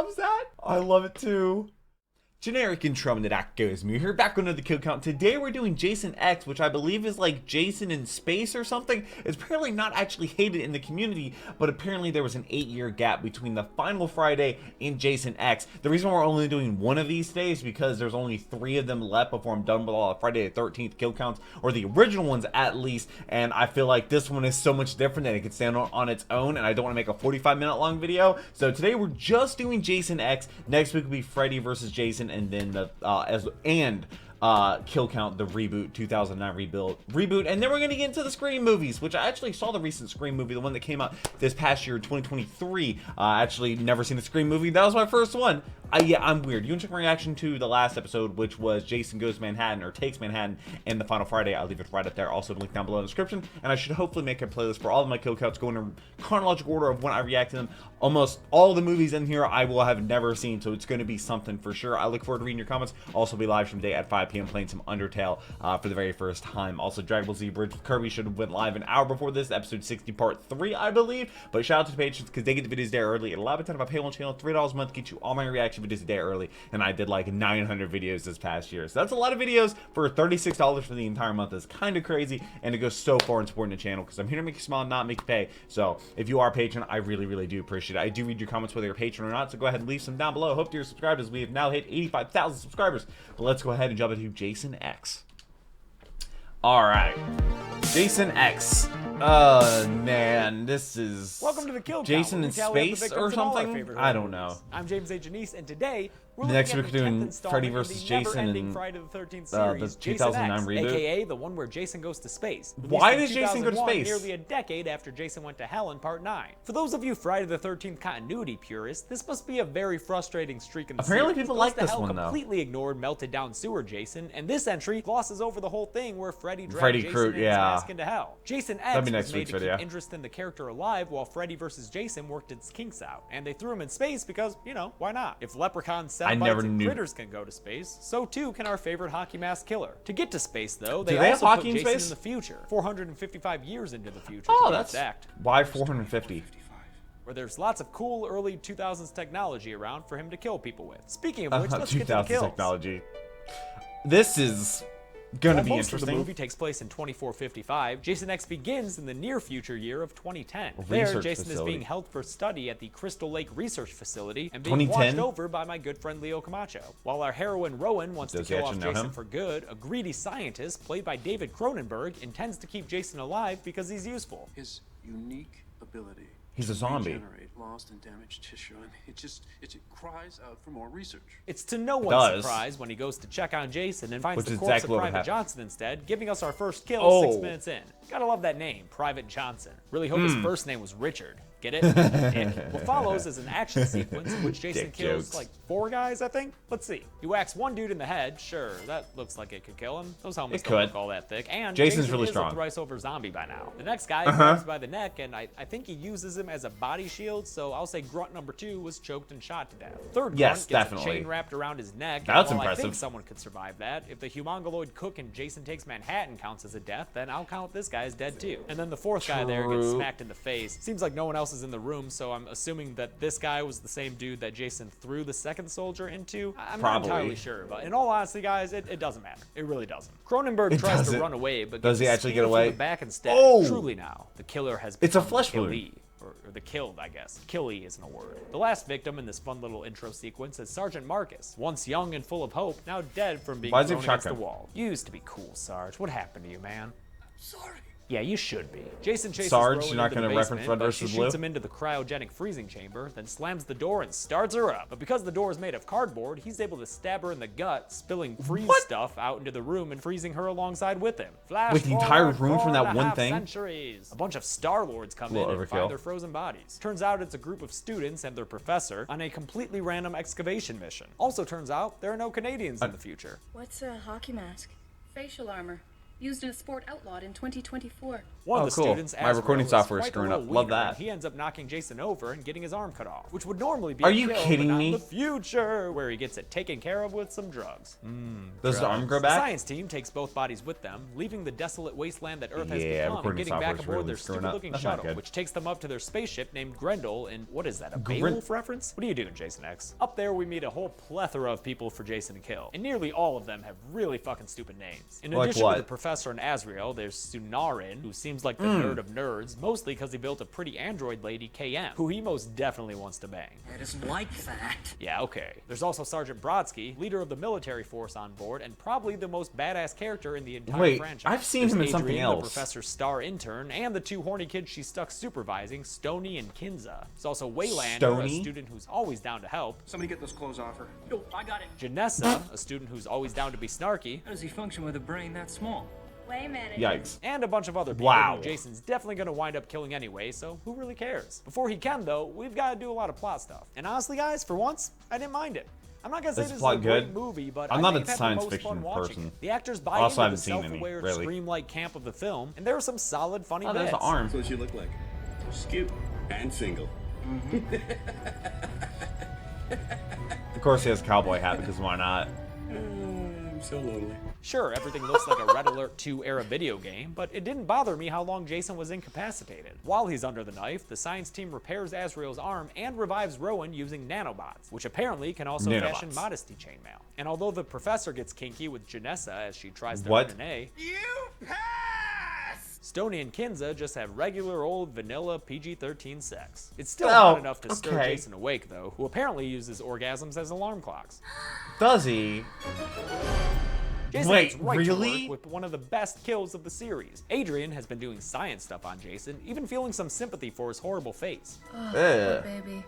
loves that. I love it too. Generic intro, and that goes me. Here back on the kill count. Today we're doing Jason X, which I believe is like Jason in space or something. It's apparently not actually hated in the community, but apparently there was an 8-year gap between the final Friday and Jason X. The reason we're only doing one of these today is because there's only 3 of them left before I'm done with all the Friday the 13th kill counts, or the original ones at least, and I feel like this one is so much different that it could stand on its own, and I don't want to make a 45-minute long video. So today we're just doing Jason X. Next week will be Freddy versus Jason, and then the kill count, the reboot 2009 reboot, and then we're gonna get into the Scream movies, which I actually saw the recent Scream movie, the one that came out this past year, 2023. Actually never seen the Scream movie. That was my first one. Yeah, I'm weird. You can check my reaction to the last episode, which was Jason Goes to Manhattan, or Takes Manhattan, and the final Friday. I'll leave it right up there. Also, link down below in the description. And I should hopefully make a playlist for all of my kill counts, going in chronological order of when I react to them. Almost all the movies in here I will have never seen, so it's going to be something for sure. I look forward to reading your comments. Also, be live stream today at 5 p.m. playing some Undertale for the very first time. Also, Dragon Ball Z Bridge with Kirby should have went live an hour before this, episode 60, part 3, I believe. But shout out to the patrons because they get the videos a day early. At 11 of my Payable channel, $3 a month get you all my reaction videos a day early. And I did like 900 videos this past year, so that's a lot of videos for $36 for the entire month. Is kind of crazy, and it goes so far in supporting the channel because I'm here to make you smile, not make you pay. So if you are a patron, I really do appreciate it. I do read your comments whether you're a patron or not, so go ahead and leave some down below. Hope you're subscribed, as we have now hit 85,000 subscribers. But let's go ahead and jump into Jason X. All right, Jason X. Man, this is welcome to the kill count. Jason in space or something. I don't know. I'm James A. Janice, and today we're next looking we're at doing the 10th Freddy installment versus in the Jason never-ending and Friday the 13th series, the 2009 Jason reboot, X, aka the one where Jason goes to space. Why Released does in Jason go to 2001, space? Nearly a decade after Jason went to hell in Part 9. For those of you Friday the 13th continuity purists, this must be a very frustrating streak in the Apparently series. people Goes like to this hell one though. Completely ignored melted down sewer Jason, and this entry glosses over the whole thing where Freddy dragged Freddy Jason Crew, and his yeah. mask into hell. Jason X be next was made week's to video. keep interest in the character alive while Freddy versus Jason worked its kinks out, and they threw him in space because, you know, why not? If leprechauns, Cenobites, and critters can go to space, so too can our favorite hockey mask killer. To get to space, though, they have also put hockey in Jason space? in the future, 455 years into the future. Oh, to be that's exact. why 450. Where there's lots of cool early 2000s technology around for him to kill people with. Speaking of which, let's get to the 2000 kills. technology. This is gonna While be most of the interesting. movie takes place in 2455, Jason X begins in the near future year of 2010. A There, research Jason facility. is being held for study at the Crystal Lake Research Facility and being 2010? watched over by my good friend Leo Camacho. While our heroine Rowan wants to Does he kill off actually know Jason him? for good, a greedy scientist, played by David Cronenberg, intends to keep Jason alive because he's useful. His unique ability He's a to zombie. regenerate lost and damaged tissue. I mean, it cries out for more research. It's to no one's does. surprise when he goes to check on Jason and finds Which the is corpse exactly of what would Private happen. Johnson instead, giving us our first kill Oh. 6 minutes in. Gotta love that name, Private Johnson. Really hope his first name was Richard. Get it? Dick. What follows is an action sequence in which Jason Dick kills jokes. like 4 guys, I think. Let's see. He whacks one dude in the head. Sure, that looks like it could kill him. Those helmets It don't could. look all that thick. And Jason's Jason really is strong. a thrice-over zombie by now. The next guy grabs by the neck, and I think he uses him as a body shield, so I'll say Grunt number 2 was choked and shot to death. Third Yes, Grunt gets definitely. a chain wrapped around his neck. That's and while I think impressive. someone could survive that, if the humongoloid cook in Jason Takes Manhattan counts as a death, then I'll count this guy as dead too. And then the fourth guy there gets True. smacked in the face. Seems like no one else is in the room, so I'm assuming that this guy was the same dude that Jason threw the second soldier into. I'm Probably. not entirely sure, but in all honesty, guys, it doesn't matter. It really doesn't. Cronenberg It tries doesn't. to run away, but Does gets he actually get speared from away? the back instead. Oh! Truly now, the killer has It's a become flesh the wound. killee. Or the killed, I guess. Killie isn't a word. The last victim in this fun little intro sequence is Sergeant Marcus. Once young and full of hope, now dead from being Why does he thrown have against the shotgun? wall. You used to be cool, Sarge. What happened to you, man? Sorry. Yeah, you should be. Jason chases Sarge, Rowan you're not into the gonna reference basement, Red but versus she Blue? shoots him into the cryogenic freezing chamber, then slams the door and starts her up. But because the door is made of cardboard, he's able to stab her in the gut, spilling freeze What? stuff out into the room and freezing her alongside with him. Flash Wait, the entire forward room from that 4.5 one thing? Centuries. A bunch of Star-Lords come in Little and overkill. find their frozen bodies. Turns out it's a group of students and their professor on a completely random excavation mission. Also turns out there are no Canadians in the future. What's a hockey mask? Facial armor. used in a sport outlawed in 2024. One of the cool. students, My recording Azrael, software is quite a screwing little up. Love wiener, that. and he ends up knocking Jason over and getting his arm cut off, which would normally be Are a you kill, kidding but not me? in the future, where he gets it taken care of with some drugs. Does the arm grow The back? science team takes both bodies with them, leaving the desolate wasteland that Earth has Yeah, become and recording getting back software's aboard really their screwing up. stupid-looking That's not shuttle, good. which takes them up to their spaceship named Grendel in, what is that, a Beowulf reference? What are you doing, Jason X? Up there, we meet a whole plethora of people for Jason to kill, and nearly all of them have really fucking stupid names. In Like addition what? to the Professor and Azrael, there's Sunarin, who seems like the nerd of nerds, mostly because he built a pretty android lady, KM, who he most definitely wants to bang. I doesn't like that. Yeah, okay. There's also Sergeant Brodsky, leader of the military force on board, and probably the most badass character in the entire Wait, franchise. I've seen him in There's something Adrian, else. the professor's star intern, and the two horny kids she's stuck supervising, Stony and Kinza. There's also Waylander, Stony? a student who's always down to help. Somebody get those clothes off her. Yo, I got it. Janessa, a student who's always down to be snarky. How does he function with a brain that small? Way manager. Yikes. And a bunch of other people Wow. who Jason's definitely going to wind up killing anyway, so who really cares? Before he can, though, we've got to do a lot of plot stuff. And honestly, guys, for once, I didn't mind it. I'm not gonna say Is the this is plot a great good? movie, but I'm I not think a I've had the science most fiction fun watching person. it. The actors buy Also, I into haven't the seen any, self-aware, really. dreamlike camp of the film, and there are some solid, funny Oh, there's bits. the arm. That's what you look like. She's cute and single. Of course, he has a cowboy hat because why not? I'm so lonely. Sure, everything looks like a Red Alert 2 era video game, but it didn't bother me how long Jason was incapacitated. While he's under the knife, the science team repairs Azrael's arm and revives Rowan using nanobots, which apparently can also fashion Nanobots. modesty chainmail. And although the professor gets kinky with Janessa as she tries to What? earn an A, Stony and Kinza just have regular old vanilla PG-13 sex. It's still Oh, not enough to stir okay. Jason awake, though, who apparently uses orgasms as alarm clocks. Does he? Jason Wait, gets right to really? work with one of the best kills of the series. Adrian has been doing science stuff on Jason, even feeling some sympathy for his horrible face. Ugh. Baby.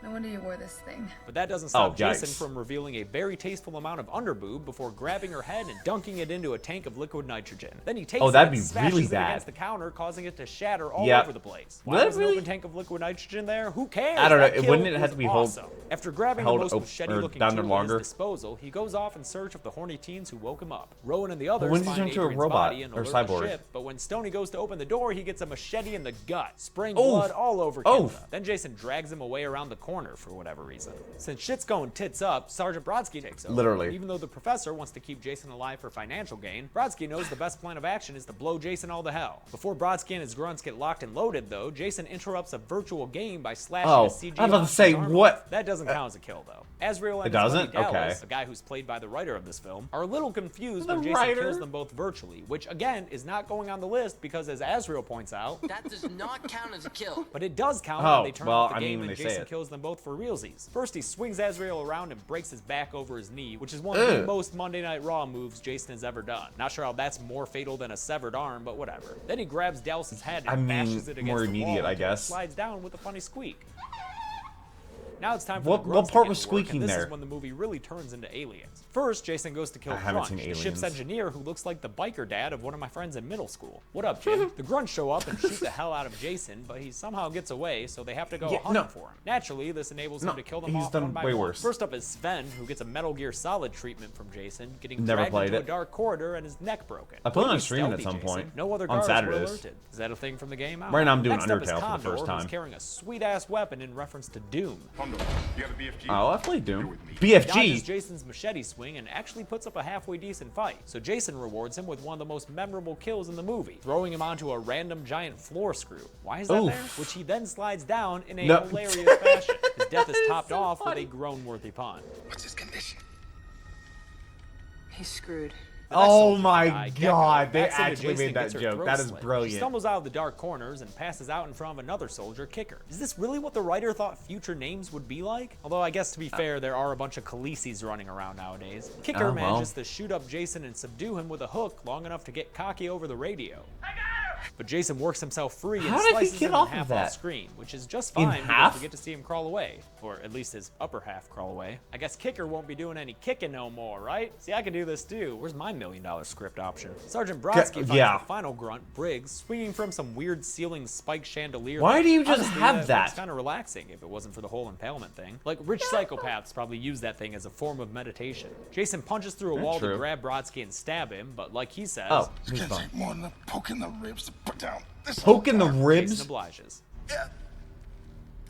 No wonder you wore this thing. But that doesn't stop Oh, Jason yikes. from revealing a very tasteful amount of underboob before grabbing her head and dunking it into a tank of liquid nitrogen. Then he takes Oh, it that'd and be smashes really it bad. against the counter, causing it to shatter all Yep. over the place. Would Why that was an really- open tank of liquid nitrogen there? Who cares? I don't know. That kill Wouldn't it have to be was hold- awesome. After grabbing held the most op- or machete-looking down tool there at longer? his disposal, he goes off in search of the horny teens who woke him up. Rowan and the others When does he find turn into a Adrian's robot body and or alert cyborg? the ship, but when Stony goes to open the door, he gets a machete in the gut, spraying Oof. blood all over Oof. Kinza. Then Jason drags him away around the corner for whatever reason. Since shit's going tits up, Sergeant Brodsky takes over. Literally. Even though the professor wants to keep Jason alive for financial gain, Brodsky knows the best plan of action is to blow Jason all to hell. Before Brodsky and his grunts get locked and loaded, though, Jason interrupts a virtual game by slashing Oh, a CG I was about to monster's say, arm what? off. That doesn't count as a kill, though. Azrael and It his doesn't? buddy Dallas, Okay. the guy who's played by the writer of this film, are a little confused The when Jason writer? kills them both virtually, which again is not going on the list because, as Azrael points out, That does not count as a kill. but it does count Oh, when they turn well, off the I mean, game when and they say Jason it. kills them both for realsies. First, he swings Azrael around and breaks his back over his knee, which is one of the Ugh. most Monday Night Raw moves Jason has ever done. Not sure how that's more fatal than a severed arm, but whatever. Then he grabs Dallas's head and I mean, bashes it against more the immediate, wall I until it guess. slides down with a funny squeak. Now it's time for What- the what grunts to part get was to work, and squeaking this there? is when the movie really turns into aliens. First, Jason goes to kill I haven't Crunch, seen the ship's Aliens. engineer who looks like the biker dad of one of my friends in middle school. What up, Jim? The grunts show up and shoot the hell out of Jason, but he somehow gets away, so they have to go Yeah, hunting no. for him. Naturally, this enables No, him to kill them he's off done one by way one. worse. First up is Sven, who gets a Metal Gear Solid treatment from Jason, getting Never dragged played into it. a dark corridor and his neck broken. I played Way on to be stream at stealthy, some Jason. point. No other On guards were Saturdays. alerted. Is that a thing from the game? I don't Right now know. I'm doing Next up is Undertale for the Condor, first who's time. carrying a sweet-ass weapon in reference to Doom. Condor, you got a BFG? Oh, I played Doom. Dodges BFG. Jason's machete swing and actually puts up a halfway decent fight. So Jason rewards him with one of the most memorable kills in the movie, throwing him onto a random giant floor screw. Why is that Oof. there? Which he then slides down in a No. hilarious fashion. His death is topped so off funny. with a groan-worthy pun. What's his condition? He's screwed. The next Oh soldier my guy, Gecko, God, they backs into actually Jason made and that gets her joke. throat That is slit. She brilliant. stumbles out of the dark corners and passes out in front of another soldier, Kicker. Is this really what the writer thought future names would be like? Although I guess to be fair, there are a bunch of Khaleesi's running around nowadays. Kicker Oh, well. manages to shoot up Jason and subdue him with a hook long enough to get Cocky over the radio. But Jason works himself free and How did he slices get him off in of half off that? screen, which is just In fine because half? we get to see him crawl away. Or at least his upper half crawl away. I guess Kicker won't be doing any kicking no more, right? See, I can do this too. Where's my $1 million script option? Sergeant Brodsky finds yeah. the final grunt, Briggs, swinging from some weird ceiling spike chandelier. Why do you just Honestly, have that? It's kind of relaxing if it wasn't for the whole impalement thing. Like, rich psychopaths probably use that thing as a form of meditation. Jason punches through a wall to grab Brodsky and stab him, but like he says, oh, It's gonna take more than a poke in the ribs to put down this. Poke in the Jason ribs? obliges. Yeah,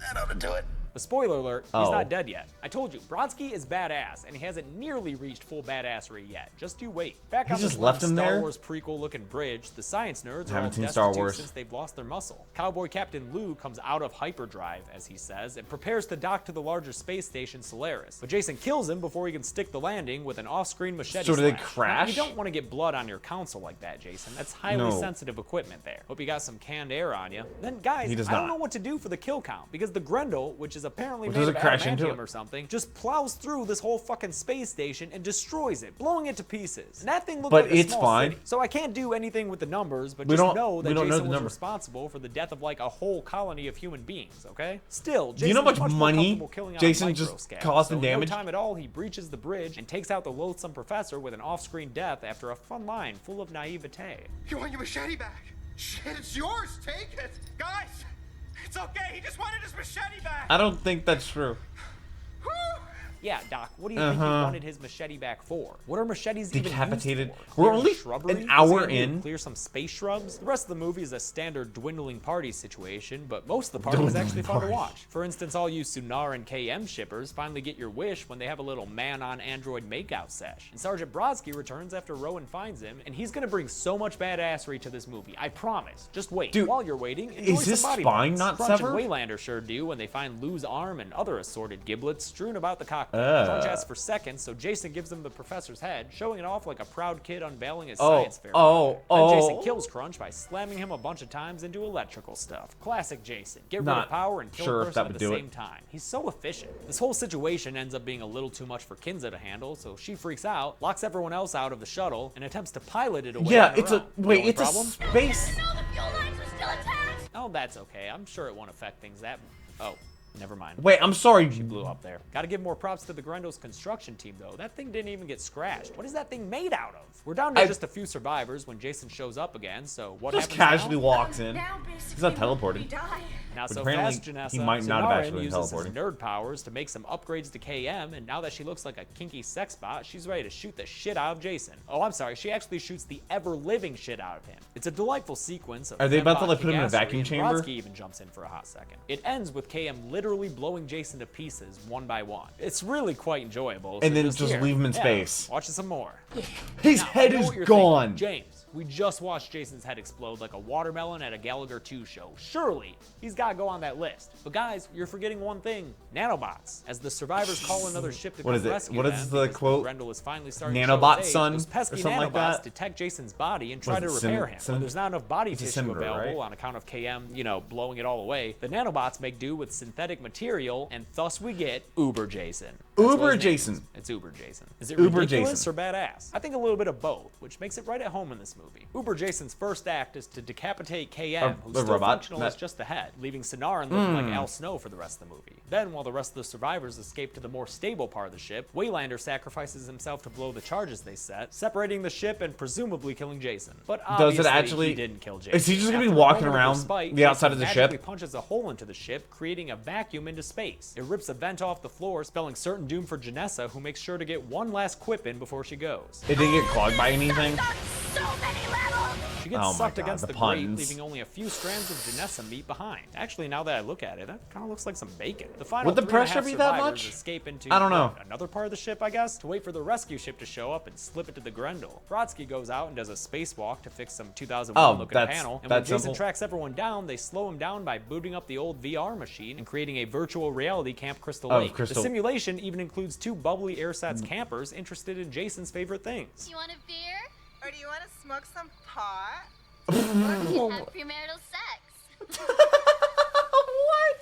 that ought to do it. A spoiler alert, he's Oh. not dead yet. I told you, Brodsky is badass, and he hasn't nearly reached full badassery yet. Just you wait. Back on just this left him Star there? Wars prequel-looking bridge, the science nerds are all Haven't seen Star destitute Wars. since they've lost their muscle. Cowboy Captain Lou comes out of hyperdrive, as he says, and prepares to dock to the larger space station Solaris. But Jason kills him before he can stick the landing with an off-screen machete So do they slash. Now, crash? you don't want to get blood on your console like that, Jason. That's highly No. sensitive equipment there. Hope you got some canned air on you. Then, guys, He does I don't not. know what to do for the kill count, because the Grendel, which is apparently Well, made does of it crash into adamantium it? or something, just plows through this whole fucking space station and destroys it, blowing it to pieces. And that thing looked But like a it's small fine. city. So I can't do anything with the numbers, but We just don't- know that we don't know Jason the was numbers. responsible for the death of like a whole colony of human beings, okay? Still, Do you know how Jason's much much more money comfortable killing on a Jason micro just scale. caused So in damage? No time at all, he breaches the bridge and takes out the loathsome professor with an off-screen death after a fun line full of naivete. You want your machete back? Shit, it's yours. Take it. Guys, it's okay. He just wanted his machete back. I don't think that's true. Whew. Yeah, Doc, what do you think he wanted his machete back for? What are machetes Decapitated. even used for? We're Clear only shrubbery? an What's hour he gonna do, in. Clear some space shrubs? The rest of the movie is a standard dwindling party situation, but most of the party is actually fun to watch. For instance, all you Sunar and KM shippers finally get your wish when they have a little man-on-android makeout sesh. And Sergeant Brodsky returns after Rowan finds him, and he's gonna bring so much badassery to this movie. I promise. Just wait. Dude, While you're waiting, enjoy is his some body spine parts. not Crunch severed? and Waylander sure do when they find Lou's arm and other assorted giblets strewn about the cockpit. Crunch asks for seconds, so Jason gives him the professor's head, showing it off like a proud kid unveiling his science fair. Then Jason kills Crunch by slamming him a bunch of times into electrical stuff. Classic Jason. Get rid Not of power and kill sure a if person that at would the do same it. time. He's so efficient. This whole situation ends up being a little too much for Kinza to handle, so she freaks out, locks everyone else out of the shuttle, and attempts to pilot it away Yeah, on her it's a own. The wait, only it's problem? a space. No, the fuel lines are still attached. Oh, that's okay. I'm sure it won't affect things that... Oh, never mind. Wait, I'm sorry. She blew up there. Gotta give more props to the Grendel's construction team, though. That thing didn't even get scratched. What is that thing made out of? We're down to just a few survivors when Jason shows up again, so what Just happens casually now? walks in. Now, He's not basically, teleported. we die. Now, But so apparently fast, Janessa, he might not have Sonarin actually been uses his teleporting. nerd powers to make some upgrades to KM, and now that she looks like a kinky sex bot, she's ready to shoot the shit out of Jason. Oh, I'm sorry, she actually shoots the ever-living shit out of him. It's a delightful sequence of Are they about to, fembot like, put him in a kickassery, vacuum and chamber? Brodsky even jumps in for a hot second. It ends with KM literally blowing Jason to pieces one by one. It's really quite enjoyable. And so then just here. leave him in Yeah, space. Watch it some more. His Now, I head know is what you're gone. thinking. James, we just watched Jason's head explode like a watermelon at a Gallagher 2 show. Surely, he's got to go on that list. But guys, you're forgetting one thing. Nanobots. As the survivors call another ship to What come is it? rescue What them, is the because quote? Grendel is finally starting Nanobot to show his age, son, those pesky or something like nanobots that? detect Jason's body and try to Was it repair him. When there's not enough body it's a tissue Cinder, available right? on account of KM, blowing it all away, the nanobots make do with synthetic material, and thus we get Uber Jason. That's what Uber his name Jason. is. It's Uber Jason. Is it Uber ridiculous Jason. or badass? I think a little bit of both, which makes it right at home in this movie. Uber Jason's first act is to decapitate KM, who's a still robot? functional as just the head, leaving Sonarin looking like Al Snow for the rest of the movie. Then, while the rest of the survivors escape to the more stable part of the ship, Waylander sacrifices himself to blow the charges they set, separating the ship and presumably killing Jason. But Does it obviously, actually- he didn't kill Jason. Is he just gonna be After a walking moment of around respite, the outside Jason of the magically ship? punches a hole into the ship, creating a vacuum into space. It rips a vent off the floor, spelling certain doom for Janessa, who makes sure to get one last quip in before she goes. It didn't get clogged by anything. So many levels. She gets Oh my sucked God, against the the grate, puns. leaving only a few strands of Janessa meat behind. Actually, now that I look at it, that kind of looks like some bacon. The final Would the 3.5 pressure be that survivors much? escape into I don't know. another part of the ship, I guess, to wait for the rescue ship to show up and slip it to the Grendel. Brodsky goes out and does a spacewalk to fix some 2001 looking that's panel, and when that Jason simple. tracks everyone down, they slow him down by booting up the old VR machine and creating a virtual reality Camp Crystal Oh, Lake. Crystal- The simulation even includes two bubbly Airsats campers interested in Jason's favorite things. You want a beer? Or do you want to smoke some pot? Or we can have premarital sex? What?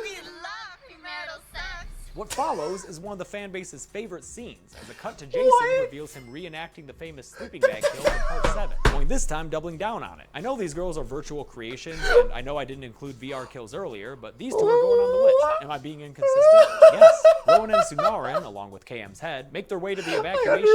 We love premarital sex. What follows is one of the fan base's favorite scenes, as a cut to Jason reveals him reenacting the famous sleeping bag kill in part 7, only this time doubling down on it. I know these girls are virtual creations, and I know I didn't include VR kills earlier, but these two are going on the list. Am I being inconsistent? Yes. Rowan and Sunarin, along with KM's head, make their way to the evacuation.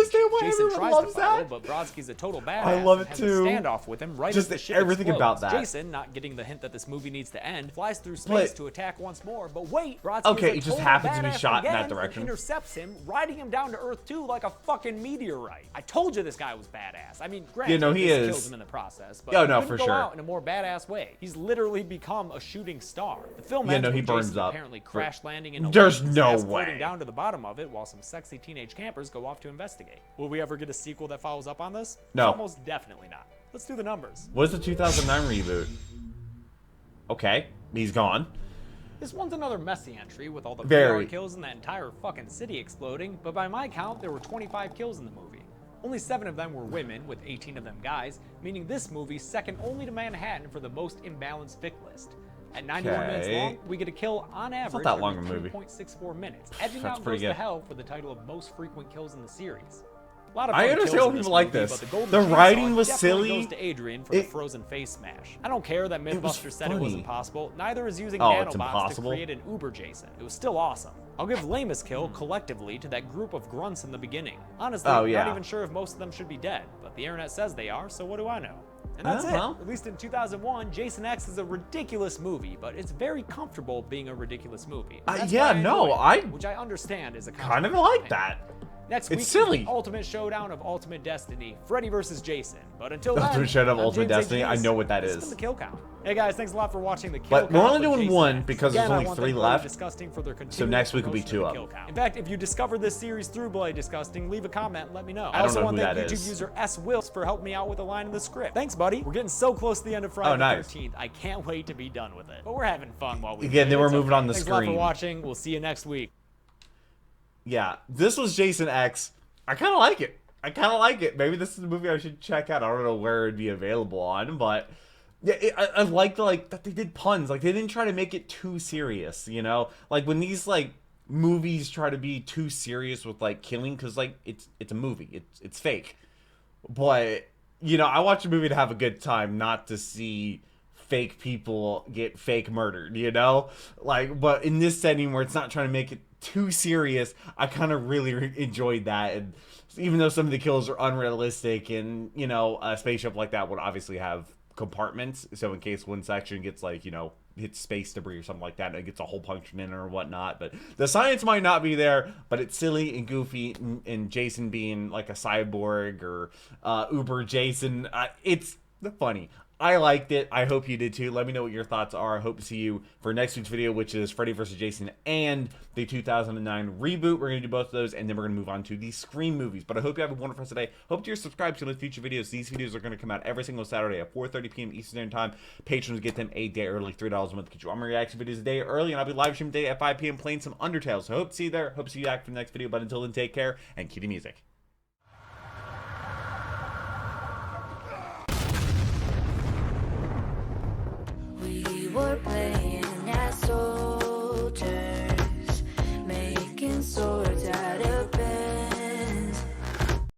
Jason tries to follow, but Brodsky's a total badass. I love it and has too. A standoff with him right Just as the ship everything explodes. about that. Jason, not getting the hint that this movie needs to end, flies through space to attack once more, but wait, Brodsky okay, is a it just total happens to be badass shot in again that direction. and intercepts him, riding him down to Earth too like a fucking meteorite. I told you this guy was badass. I mean, granted, he this is. kills him in the process, but Oh, he no, couldn't for go sure. out in a more badass way. He's literally become a shooting star. The film Yeah, ends no, he with burns Jason up. apparently crash landing in a There's lake, no his ass floating way. down to the bottom of it while some sexy teenage campers go off to investigate. Will we ever get a sequel that follows up on this? No. Almost definitely not. Let's do the numbers. What is the 2009 reboot? Okay, he's gone. This one's another messy entry with all the Very. VR kills and that entire fucking city exploding, but by my count, there were 25 kills in the movie. Only 7 of them were women, with 18 of them guys, meaning this movie's second only to Manhattan for the most imbalanced Vic list. At 91 minutes Okay. long, we get a kill on average that long every a movie. 3.64 minutes, edging That's out pretty Goes to good. Hell for the title of most frequent kills in the series. A lot of I fun understand kills why in people like movie, this. but the golden The chainsaw writing was definitely silly. goes to Adrian for the frozen face smash. I don't care that was Mythbuster said it was funny. impossible. Neither is using Oh, it's nanobots to impossible? create an Uber Jason. It was still awesome. I'll give lamest kill collectively to that group of grunts in the beginning. Honestly, Oh, yeah. not even sure if most of them should be dead, but the internet says they are, so what do I know? And that's it. well. At least in 2001, Jason X is a ridiculous movie, but it's very comfortable being a ridiculous movie. And that's yeah, why no, enjoy it, I which I understand is a kind of controversial like opinion. that. Next It's week, silly. is the ultimate showdown of Ultimate Destiny, Freddy vs. Jason. But until The then, ultimate showdown of I'm Ultimate James A. Destiny, I G's. know what that This has is. been the Kill Count. Hey guys, thanks a lot for watching the Kill But Count. we're only with doing Jason one X. because there's Again, I only want to 3 thank Bloody left. Disgusting for their So continued next week will be promotion 2 of up. the Kill Count. In fact, if you discovered this series through Bloody Disgusting, leave a comment and let me know. I don't also know want to who thank that YouTube is. user S. Wills for helping me out with a line in the script. Thanks, buddy. We're getting so close to the end of Friday Oh, nice. the 13th. I can't wait to be done with it. But we're having fun while we Again, do it. then we're It's moving okay. on the Thanks a lot for screen. watching. We'll see you next week. Yeah, this was Jason X. I kind of like it. Maybe this is a movie I should check out. I don't know where it'd be available on, but yeah, I liked that they did puns. Like, they didn't try to make it too serious, you know? Like, when these, like, movies try to be too serious with, like, killing, because, like, it's a movie. It's fake. But, you know, I watch a movie to have a good time, not to see fake people get fake murdered, you know? Like, but in this setting where it's not trying to make it too serious, I kind of really enjoyed that. And even though some of the kills are unrealistic, and, you know, a spaceship like that would obviously have compartments, so in case one section gets, like, you know, hits space debris or something like that, and it gets a hole punctured in or whatnot. But the science might not be there, but it's silly and goofy, and Jason being like a cyborg or Uber Jason, it's funny. I liked it. I hope you did too. Let me know what your thoughts are. I hope to see you for next week's video, which is Freddy vs. Jason and the 2009 reboot. We're going to do both of those, and then we're going to move on to the Scream movies. But I hope you have a wonderful rest of the day. Hope you're subscribed to those future videos. These videos are going to come out every single Saturday at 4:30 p.m. Eastern Standard Time. Patrons get them a day early, $3 a month. Get you all my reaction videos a day early, and I'll be live streaming today at 5 p.m. playing some Undertale. So hope to see you there. Hope to see you back for the next video. But until then, take care and cue the music.